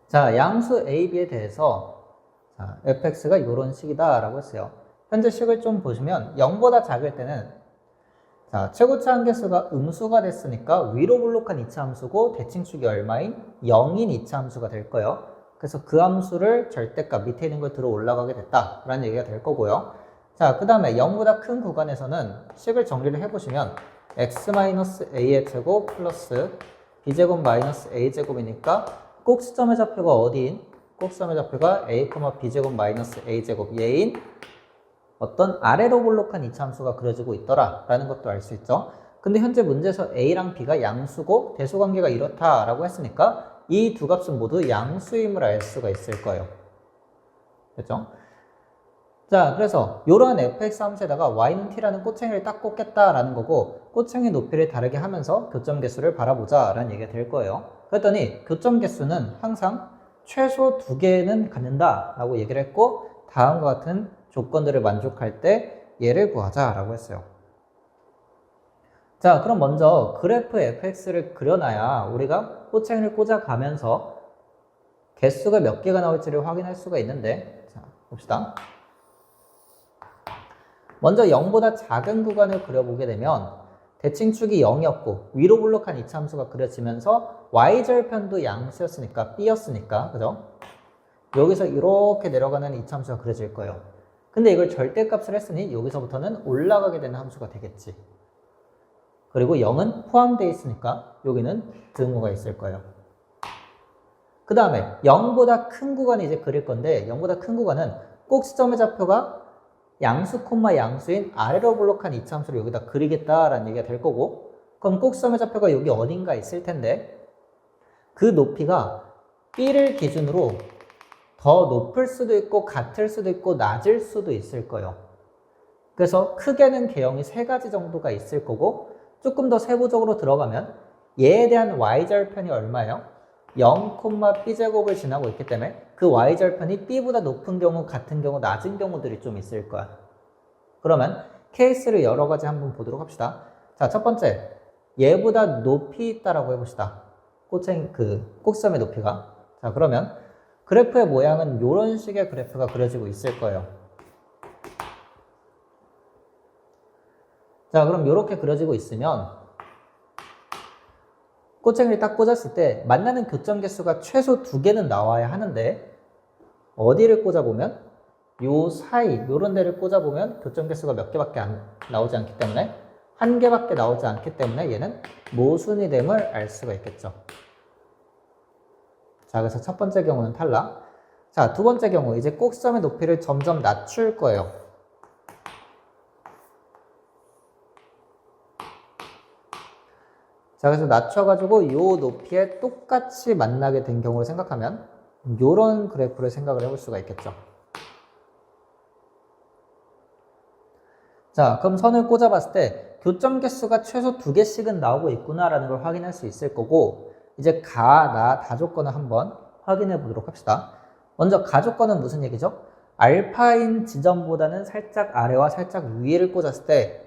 자, 양수 a, b에 대해서 fx가 이런 식이다 라고 했어요. 현재 식을 좀 보시면 0보다 작을 때는 최고차 한계수가 음수가 됐으니까 위로 볼록한 이차 함수고 대칭축이 얼마인 0인 이차 함수가 될 거예요. 그래서 그 함수를 절대값 밑에 있는 걸 들어 올라가게 됐다 라는 얘기가 될 거고요. 자, 그 다음에 0보다 큰 구간에서는 식을 정리를 해보시면 x-a의 제곱 플러스 b제곱 마이너스 a제곱이니까 꼭 시점의 좌표가 어디인? 꼭 시점의 좌표가 a, b제곱 마이너스 a제곱 얘인 어떤 아래로 볼록한 이차 함수가 그려지고 있더라 라는 것도 알 수 있죠. 근데 현재 문제에서 a랑 b가 양수고 대소관계가 이렇다라고 했으니까 이 두 값은 모두 양수임을 알 수가 있을 거예요. 됐죠? 자, 그래서 이러한 fx 함수에다가 y는 t라는 꼬챙이를 딱 꽂겠다라는 거고 꼬챙이 높이를 다르게 하면서 교점 개수를 바라보자 라는 얘기가 될 거예요. 그랬더니 교점 개수는 항상 최소 2개는 갖는다 라고 얘기를 했고 다음과 같은 조건들을 만족할 때 얘를 구하자 라고 했어요. 자, 그럼 먼저 그래프 fx를 그려놔야 우리가 꼬챙이를 꽂아가면서 개수가 몇 개가 나올지를 확인할 수가 있는데, 자, 봅시다. 먼저 0보다 작은 구간을 그려보게 되면 대칭축이 0이었고 위로 볼록한 이차 함수가 그려지면서 y절편도 양수였으니까 b였으니까 그죠? 여기서 이렇게 내려가는 이차 함수가 그려질 거예요. 근데 이걸 절대값을 했으니 여기서부터는 올라가게 되는 함수가 되겠지. 그리고 0은 포함되어 있으니까 여기는 등호가 있을 거예요. 그 다음에 0보다 큰 구간이 이제 그릴 건데 0보다 큰 구간은 꼭 시점의 좌표가 양수 콤마 양수인 아래로 볼록한 이차 함수를 여기다 그리겠다라는 얘기가 될 거고 그럼 꼭 시점의 좌표가 여기 어딘가 있을 텐데 그 높이가 b를 기준으로 더 높을 수도 있고 같을 수도 있고 낮을 수도 있을 거예요. 그래서 크게는 개형이 3가지 정도가 있을 거고 조금 더 세부적으로 들어가면 얘에 대한 y절편이 얼마예요? 0, b제곱을 지나고 있기 때문에 그 y절편이 b보다 높은 경우, 같은 경우, 낮은 경우들이 좀 있을 거야. 그러면 케이스를 여러 가지 한번 보도록 합시다. 자, 첫 번째, 얘보다 높이 있다라고 해봅시다. 꼭지점의 높이가. 자, 그러면 그래프의 모양은 이런 식의 그래프가 그려지고 있을 거예요. 자, 그럼 이렇게 그려지고 있으면 꼬챙이를 딱 꽂았을 때 만나는 교점 개수가 최소 2개는 나와야 하는데 어디를 꽂아보면 요 사이, 요런 데를 꽂아보면 교점 개수가 몇 개밖에 나오지 않기 때문에 1개밖에 나오지 않기 때문에 얘는 모순이 됨을 알 수가 있겠죠. 자, 그래서 첫 번째 경우는 탈락. 자, 두 번째 경우 이제 꼭지점의 높이를 점점 낮출 거예요. 자, 그래서 낮춰가지고 이 높이에 똑같이 만나게 된 경우를 생각하면 이런 그래프를 생각을 해볼 수가 있겠죠. 자, 그럼 선을 꽂아봤을 때 교점 개수가 최소 2개씩은 나오고 있구나라는 걸 확인할 수 있을 거고 이제 가, 나, 다 조건을 한번 확인해 보도록 합시다. 먼저 가 조건은 무슨 얘기죠? 알파인 지점보다는 살짝 아래와 살짝 위를 꽂았을 때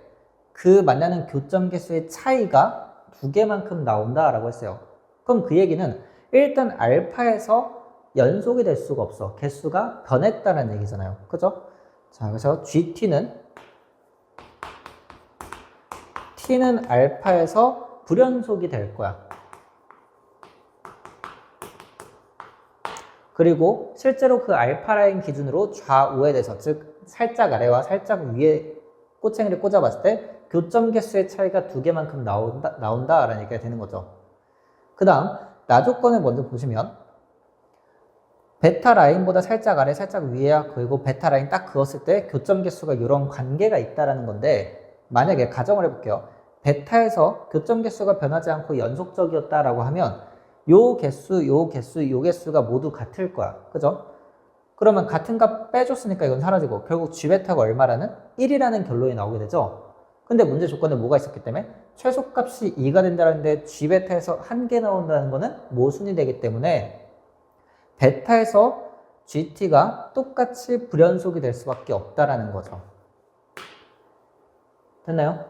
그 만나는 교점 개수의 차이가 2개만큼 나온다라고 했어요. 그럼 그 얘기는 일단 알파에서 연속이 될 수가 없어. 개수가 변했다는 얘기잖아요. 그죠? 자, 그래서 t는 알파에서 불연속이 될 거야. 그리고 실제로 그 알파 라인 기준으로 좌우에 대해서 즉 살짝 아래와 살짝 위에 꼬챙이를 꽂아봤을 때 교점 개수의 차이가 2개만큼 나온다라는 얘기가 되는 거죠. 그 다음 나 조건을 먼저 보시면 베타 라인보다 살짝 아래 살짝 위에야 그리고 베타 라인 딱 그었을 때 교점 개수가 이런 관계가 있다라는 건데 만약에 가정을 해볼게요. 베타에서 교점 개수가 변하지 않고 연속적이었다라고 하면 요 개수가 모두 같을 거야. 그죠? 그러면 같은 값 빼줬으니까 이건 사라지고 결국 G베타가 얼마라는? 1이라는 결론이 나오게 되죠. 근데 문제 조건에 뭐가 있었기 때문에 최소값이 2가 된다는데 G베타에서 1개 나온다는 거는 모순이 되기 때문에 베타에서 GT가 똑같이 불연속이 될 수밖에 없다라는 거죠. 됐나요?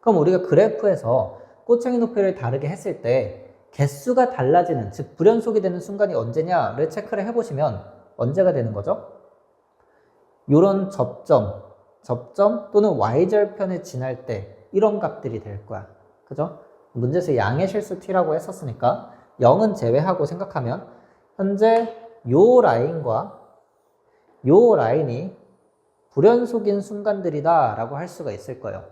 그럼 우리가 그래프에서 꼬챙이 높이를 다르게 했을 때 개수가 달라지는, 즉 불연속이 되는 순간이 언제냐를 체크를 해보시면 언제가 되는 거죠? 요런 접점 또는 y절편에 지날 때 이런 값들이 될 거야. 그죠? 문제에서 양의 실수 t라고 했었으니까 0은 제외하고 생각하면 현재 요 라인과 요 라인이 불연속인 순간들이다 라고 할 수가 있을 거예요.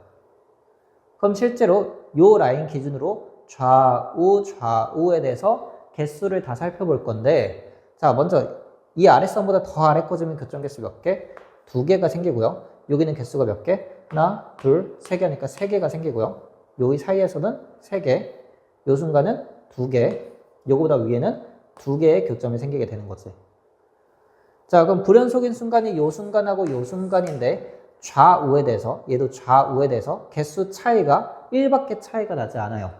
그럼 실제로 요 라인 기준으로 좌우에 대해서 개수를 다 살펴볼 건데, 자, 먼저 이 아래선보다 더 아래 꽂으면 교점 개수 몇 개? 2개가 생기고요. 여기는 개수가 몇 개? 하나, 둘, 세 개니까 3개가 생기고요. 여기 사이에서는 3개, 요 순간은 2개, 요거보다 위에는 2개의 교점이 생기게 되는 거지. 자, 그럼 불연속인 순간이 요 순간하고 요 순간인데 좌우에 대해서, 얘도 좌우에 대해서 개수 차이가 1밖에 차이가 나지 않아요.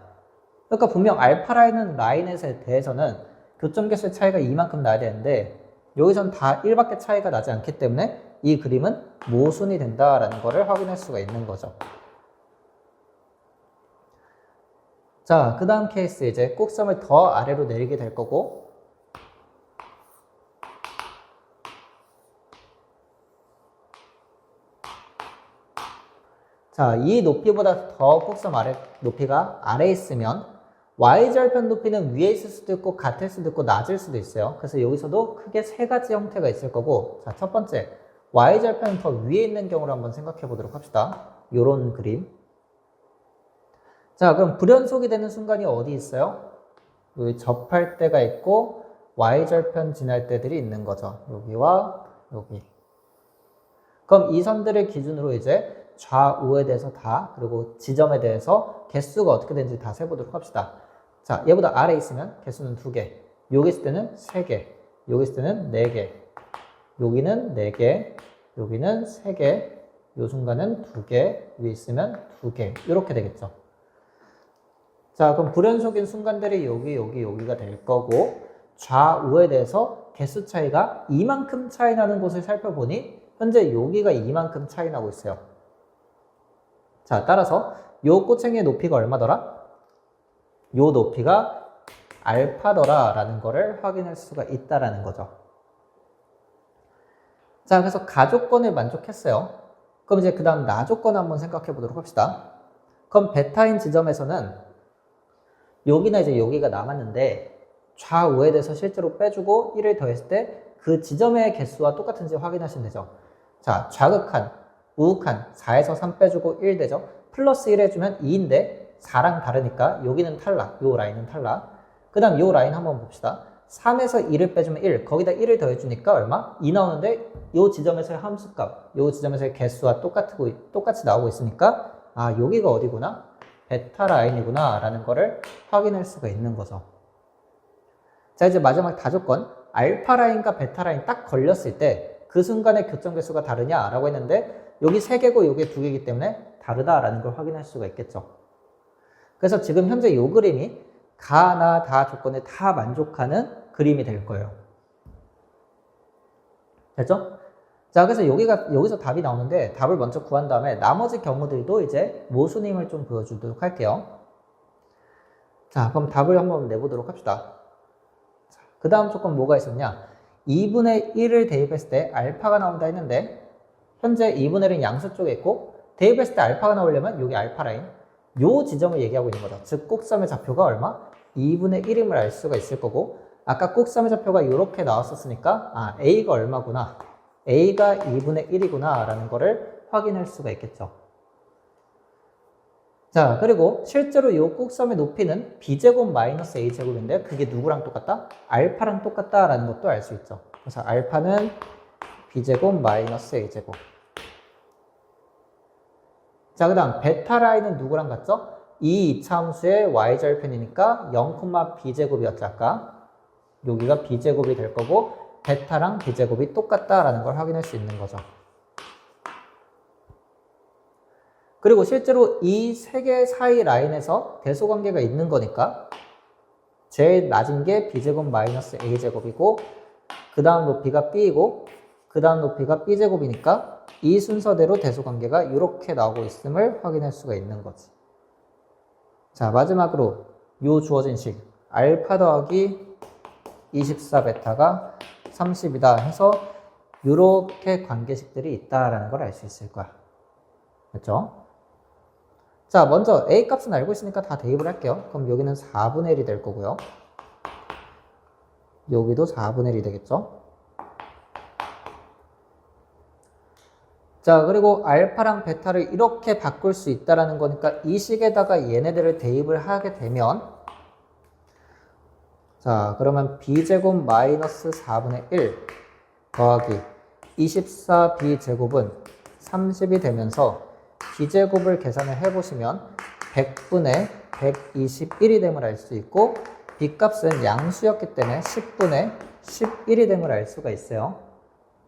그러니까 분명 알파 라인에 대해서는 교점 개수의 차이가 이만큼 나야 되는데 여기선 다 1밖에 차이가 나지 않기 때문에 이 그림은 모순이 된다라는 것을 확인할 수가 있는 거죠. 자, 그 다음 케이스 이제 꼭섬을 더 아래로 내리게 될 거고, 자, 이 높이보다 더 꼭섬 아래 높이가 아래에 있으면 y절편 높이는 위에 있을 수도 있고 같을 수도 있고 낮을 수도 있어요. 그래서 여기서도 크게 세 가지 형태가 있을 거고, 자, 첫 번째 y절편은 더 위에 있는 경우를 한번 생각해 보도록 합시다. 요런 그림. 자, 그럼 불연속이 되는 순간이 어디 있어요? 여기 접할 때가 있고 y절편 지날 때들이 있는 거죠. 여기와 여기. 그럼 이 선들을 기준으로 이제 좌우에 대해서 다, 그리고 지점에 대해서 개수가 어떻게 되는지 다 세보도록 합시다. 자, 얘보다 아래에 있으면 개수는 2개, 여기 있을 때는 3개, 여기 있을 때는 4개, 여기는 4개, 여기는 3개, 요 순간은 2개, 위에 있으면 2개, 이렇게 되겠죠. 자, 그럼 불연속인 순간들이 여기가 될 거고, 좌우에 대해서 개수 차이가 이만큼 차이 나는 곳을 살펴보니 현재 여기가 이만큼 차이 나고 있어요. 자, 따라서 요 꼬챙이의 높이가 얼마더라? 요 높이가 알파더라 라는 거를 확인할 수가 있다라는 거죠. 자, 그래서 가조건을 만족했어요. 그럼 이제 그 다음 나조건 한번 생각해 보도록 합시다. 그럼 베타인 지점에서는 여기나 이제 여기가 남았는데 좌우에 대해서 실제로 빼주고 1을 더했을 때 그 지점의 개수와 똑같은지 확인하시면 되죠. 자, 좌극한, 우극한 4에서 3 빼주고 1 되죠. 플러스 1 해주면 2인데 4랑 다르니까 여기는 탈락, 요 라인은 탈락. 그 다음 요 라인 한번 봅시다. 3에서 2를 빼주면 1, 거기다 1을 더해주니까 얼마? 2 나오는데 요 지점에서의 함수값, 요 지점에서의 개수와 똑같이 나오고 있으니까 아, 여기가 어디구나? 베타 라인이구나 라는 거를 확인할 수가 있는 거죠. 자, 이제 마지막 다조건, 알파 라인과 베타 라인 딱 걸렸을 때 그 순간의 교점 개수가 다르냐 라고 했는데 여기 3개고 여기 2개이기 때문에 다르다라는 걸 확인할 수가 있겠죠. 그래서 지금 현재 이 그림이 가, 나, 다 조건에 다 만족하는 그림이 될 거예요. 됐죠? 자, 그래서 여기서 답이 나오는데 답을 먼저 구한 다음에 나머지 경우들도 이제 모순임을 좀 보여주도록 할게요. 자, 그럼 답을 한번 내보도록 합시다. 그 다음 조건 뭐가 있었냐? 2분의 1을 대입했을 때 알파가 나온다 했는데 현재 2분의 1은 양수 쪽에 있고 대입했을 때 알파가 나오려면 여기 알파 라인 요 지점을 얘기하고 있는 거죠. 즉 꼭섬의 좌표가 얼마? 2분의 1임을 알 수가 있을 거고 아까 꼭섬의 좌표가 이렇게 나왔었으니까 아, A가 얼마구나, A가 2분의 1이구나 라는 거를 확인할 수가 있겠죠. 자, 그리고 실제로 이 꼭섬의 높이는 B제곱 마이너스 A제곱인데 그게 누구랑 똑같다? 알파랑 똑같다라는 것도 알 수 있죠. 그래서 알파는 B제곱 마이너스 A제곱. 자, 그 다음 베타 라인은 누구랑 같죠? 이 이차함수의 y절편이니까 0,b제곱이었죠, 아까. 여기가 b제곱이 될 거고 베타랑 b제곱이 똑같다라는 걸 확인할 수 있는 거죠. 그리고 실제로 이 세 개 사이 라인에서 대소관계가 있는 거니까 제일 낮은 게 b제곱 마이너스 a제곱이고 그 다음 높이가 b이고 그 다음 높이가 b제곱이니까 이 순서대로 대소관계가 이렇게 나오고 있음을 확인할 수가 있는 거지. 자, 마지막으로 요 주어진 식 알파 더하기 24 베타가 30이다 해서 이렇게 관계식들이 있다라는 걸 알 수 있을 거야. 됐죠? 자, 먼저 A 값은 알고 있으니까 다 대입을 할게요. 그럼 여기는 4분의 1이 될 거고요. 여기도 4분의 1이 되겠죠? 자, 그리고 알파랑 베타를 이렇게 바꿀 수 있다라는 거니까 이 식에다가 얘네들을 대입을 하게 되면, 자, 그러면 b제곱 마이너스 4분의 1 더하기 24b제곱은 30이 되면서 b제곱을 계산을 해보시면 100분의 121이 됨을 알 수 있고, b값은 양수였기 때문에 10분의 11이 됨을 알 수가 있어요.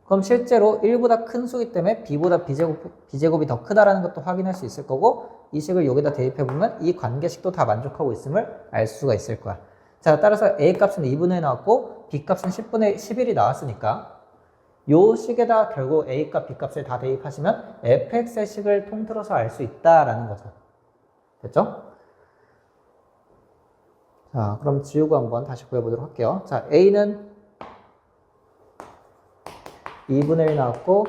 그럼 실제로 1보다 큰 수이기 때문에 b보다 b제곱이 더 크다라는 것도 확인할 수 있을 거고, 이 식을 여기다 대입해보면 이 관계식도 다 만족하고 있음을 알 수가 있을 거야. 자, 따라서 a 값은 2분의 1 나왔고 b 값은 10분의 11이 나왔으니까 요 식에다 결국 a 값, b 값을 다 대입하시면 fx의 식을 통틀어서 알 수 있다라는 거죠. 됐죠? 자, 그럼 지우고 한번 다시 구해보도록 할게요. 자, a는 2분의 1 나왔고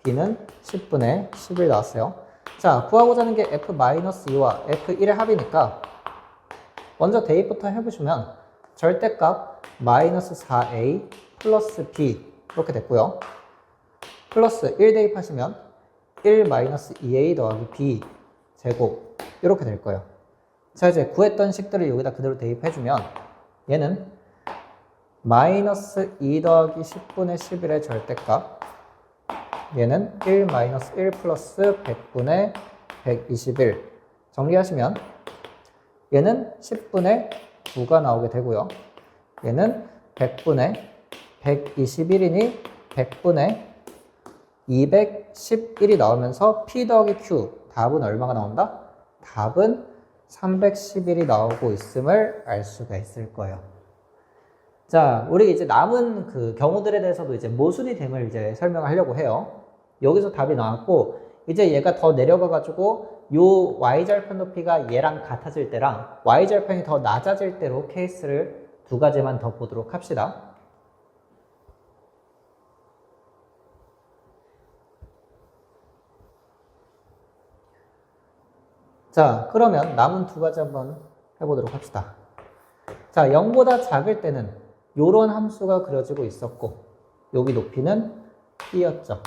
b는 10분의 11 나왔어요. 자, 구하고자 하는 게 f-2와 f1의 합이니까 먼저 대입부터 해보시면 절대값 마이너스 4a 플러스 b 이렇게 됐고요. 플러스 1 대입하시면 1 마이너스 2a 더하기 b 제곱 이렇게 될 거예요. 자, 이제 구했던 식들을 여기다 그대로 대입해주면 얘는 마이너스 2 더하기 10분의 11의 절대값, 얘는 1 마이너스 1 플러스 100분의 121 정리하시면 얘는 10분의 9가 나오게 되고요. 얘는 100분의 121이니 100분의 211이 나오면서 P 더하기 Q 답은 얼마가 나온다? 답은 311이 나오고 있음을 알 수가 있을 거예요. 자, 우리 이제 남은 그 경우들에 대해서도 이제 모순이 됨을 이제 설명하려고 해요. 여기서 답이 나왔고, 이제 얘가 더 내려가가지고 요 y절편 높이가 얘랑 같아질 때랑 y절편이 더 낮아질 때로 케이스를 두 가지만 더 보도록 합시다. 자, 그러면 남은 두 가지 한번 해보도록 합시다. 자, 0보다 작을 때는 요런 함수가 그려지고 있었고, 여기 높이는 P였죠.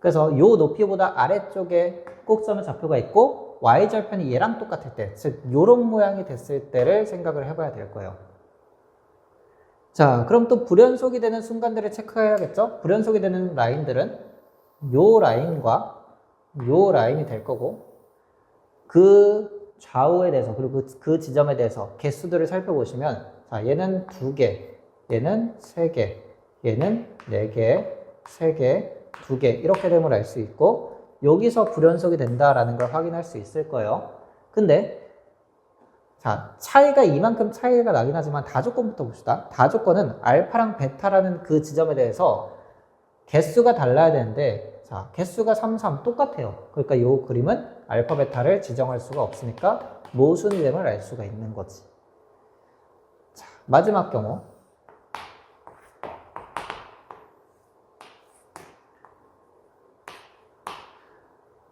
그래서 요 높이보다 아래쪽에 꼭점의 좌표가 있고, y절편이 얘랑 똑같을 때, 즉 요런 모양이 됐을 때를 생각을 해봐야 될 거예요. 자, 그럼 또 불연속이 되는 순간들을 체크해야겠죠? 불연속이 되는 라인들은 요 라인과 요 라인이 될 거고, 그 좌우에 대해서 그리고 그 지점에 대해서 개수들을 살펴보시면, 자, 얘는 2개, 얘는 3개, 얘는 4개, 3개, 2개 이렇게 됨을 알 수 있고, 여기서 불연속이 된다라는 걸 확인할 수 있을 거예요. 근데 자, 차이가 이만큼 차이가 나긴 하지만 다조건부터 봅시다. 다조건은 알파랑 베타라는 그 지점에 대해서 개수가 달라야 되는데, 자, 개수가 3, 3 똑같아요. 그러니까 이 그림은 알파, 베타를 지정할 수가 없으니까 모순이 됨을 알 수가 있는 거지. 자, 마지막 경우.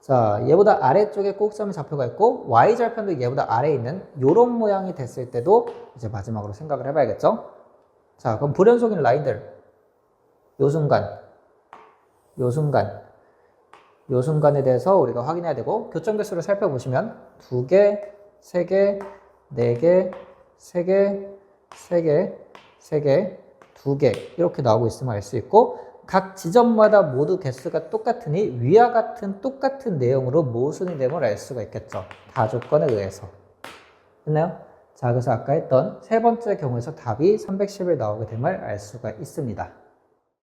자, 얘보다 아래쪽에 꼭점의 좌표가 있고 y절편도 얘보다 아래에 있는 요런 모양이 됐을 때도 이제 마지막으로 생각을 해봐야겠죠? 자, 그럼 불연속인 라인들 요 순간, 요 순간, 요 순간에 대해서 우리가 확인해야 되고, 교점 개수를 살펴보시면 2개, 3개, 4개, 3개, 3개, 3개, 2개 이렇게 나오고 있음을 알 수 있고, 각 지점마다 모두 개수가 똑같으니 위와 같은 똑같은 내용으로 모순이 됨을 알 수가 있겠죠. 다조건에 의해서. 됐나요? 자, 그래서 아까 했던 세 번째 경우에서 답이 311 나오게 됨을 알 수가 있습니다.